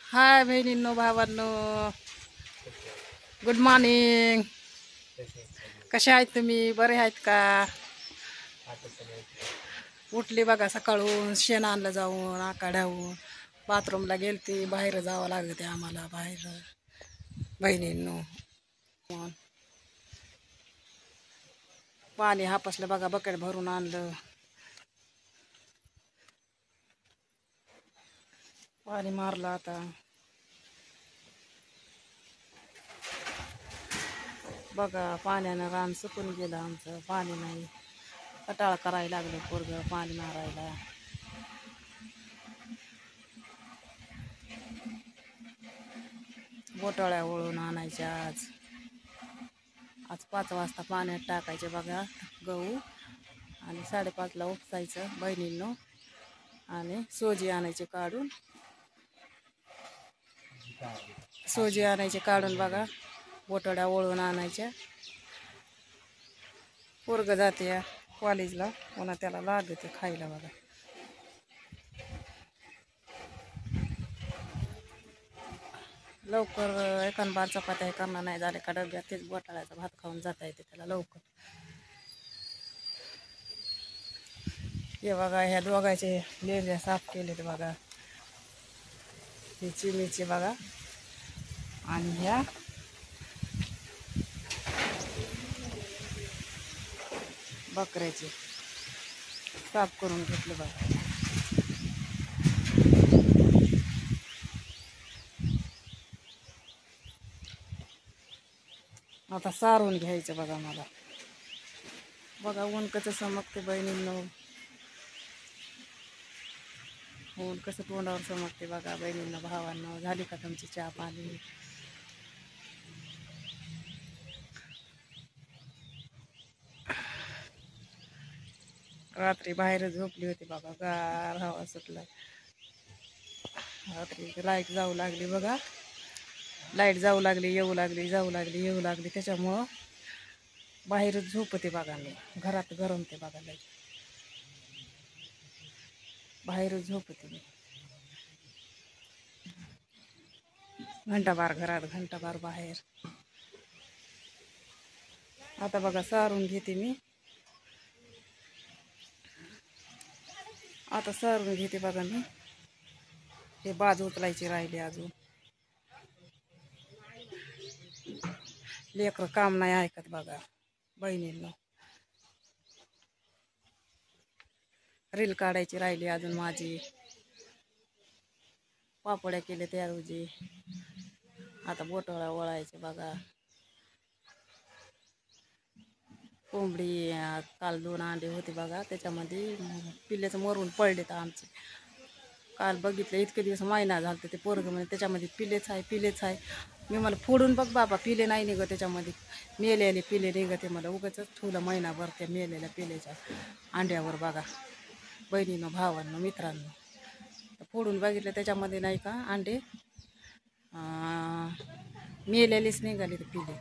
हाय बहिणींनो भावांनो, good morning. कसे आहेत तुम्ही? बरे आहेत का? उठली बघा सकाळून, शेण आणलं जाऊन आकाड्याहून. बाथरूमला गेलती, बाहेर जावं लागते आम्हाला बाहेर बहिणींनो. पाणी हापसलं बघा, बकेट भरून आणलं. पाणी मारलं आता. बघा पाण्यानं रान सुकून गेलं आमचं, पाणी नाही. कटाळ करायला लागलं पोरगं पाणी मारायला. बोटाळ्या वळून आणायच्या आज 5 वाजता पाण्यात टाकायचे बघा गहू, आणि 5:30ला उपसायचं बहिणींनो. आणि सोजी आणायचे काढून, बघा बोटाळ्या वळून आणायच्या. पोरगं जाते कॉलेजला, पुन्हा त्याला लागते खायला बघा. लवकर एखाद बार चपात्या करणार नाही झाले का डब्यात, तेच बोटाळ्याचा भात खाऊन जाता येते त्याला लवकर. हे बघा ह्या दोघांचे लेल्या साफ केलेत बघा. हे चिमीचे बघा, आणि ह्या बकऱ्याचे साफ करून घेतले बघा. आता सारून घ्यायचं बघा मला. बघा ऊन कसं चमकते बहिणींनो, ऊन कसं तोंडावर चमकते बघा बहिणींना भावांना. झाली का तुमची चहा पाणी? रात्री बाहेर झोपली होती बघा, गार हवा सुटला. रात्री लाईट जाऊ लागली बघा, लाईट जाऊ लागली येऊ लागली, जाऊ लागली येऊ लागली. त्याच्यामुळं बाहेरच झोपते बघा मी. घरात गरमते बघा, लाईट बाहेरच झोपते मी. घंटाबार घरात, घंटाबार बाहेर. आता बघा सारून घेते मी. आता सारून घेते बघा मी. हे बाजू उचलायची राहिली अजून. लेकरं काम नाही ऐकत बघा बहिणींना. रील काढायची राहिली अजून माझी. पापड्या केले त्या रोजी. आता बोटाळा वळायचे बघा. कोंबडी काल 2 अंडे होते बघा, त्याच्यामध्ये पिल्ल्याचं मरून पडले तर आमचे. काल बघितलं, इतके दिवस महिना झालं ते पोरगं म्हणजे त्याच्यामध्ये पिलेच आहे पिलेच आहे. मी मला फोडून बघ बाबा, पिले नाही निघत त्याच्यामध्ये, मेलेले पिले निघते. मला उगाच ठेवलं महिनाभर त्या मेलेल्या पिल्याच्या अंड्यावर बघा बहिणीनं भावांनो मित्रांनो. फोडून बघितलं त्याच्यामध्ये नाही का अंडे, मेलेलेच निघाले ते पिले.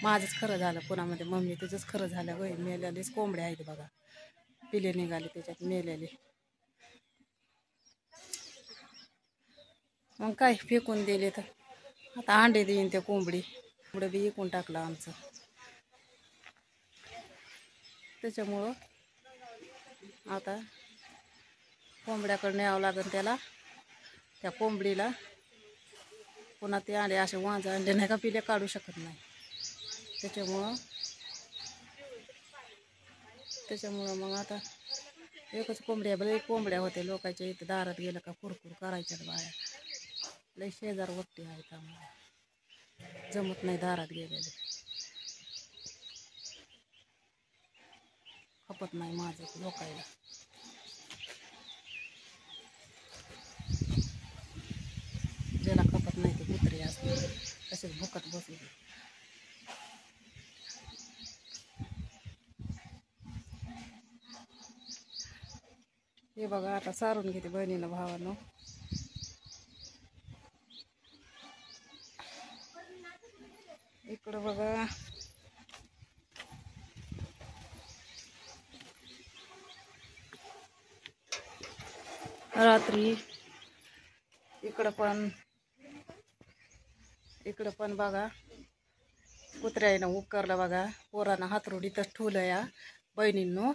माझंच खरं झालं, कोणामध्ये मम्मी तुझंच खरं झालं वय, मेलेलेच कोंबड्या आहेत बघा, पिले निघाले त्याच्यात मेलेले. मग काय फेकून दिले तर आता अंडे देईन त्या कोंबडी. कोंबडं बी विकून टाकलं आमचं. त्याच्यामुळं आता कोंबड्याकडे न्यावं लागेल त्याला, त्या कोंबडीला. पुन्हा ते अंडे असे वांज अंडे नाही का पिले काढू शकत नाही. त्याच्यामुळं मग आता एकच कोंबड्या, लई कोंबड्या होते लोकांच्या इथं दारात गेलं का कुरकुर करायच्यात बाया. लई शेजार वट्टी आहेत आम्हाला, जमत नाही दारात गेलेले. खपत नाही माझं लोकायला. ज्याला खपत नाही ते कुत्रे असते तसेच भुकत बसले. हे बघा आता सारून घेते बहिणीनं भावानं. इकडं बघा रात्री, इकडं पण इकडं पण बघा कुत्र्यानं उपकारलं बघा. पोरानं हातरोड इथंच ठेवलं या बहिणींनो.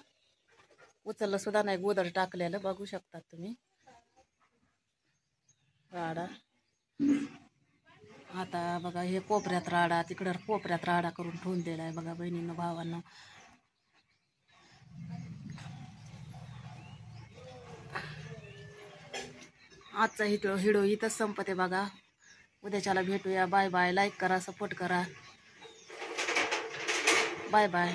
उचललं सुद्धा नाही, गोदर टाकलेलं बघू शकता तुम्ही. राडा आता बघा, हे कोपऱ्यात राडा, तिकडं कोपऱ्यात राडा करून ठेवून दिलाय बघा बहिणींनो भावांनो. आजचा व्हिडिओ इथंच संपते बघा. उद्याच्याला भेटूया. Bye bye. लाईक करा, सपोर्ट करा. Bye bye.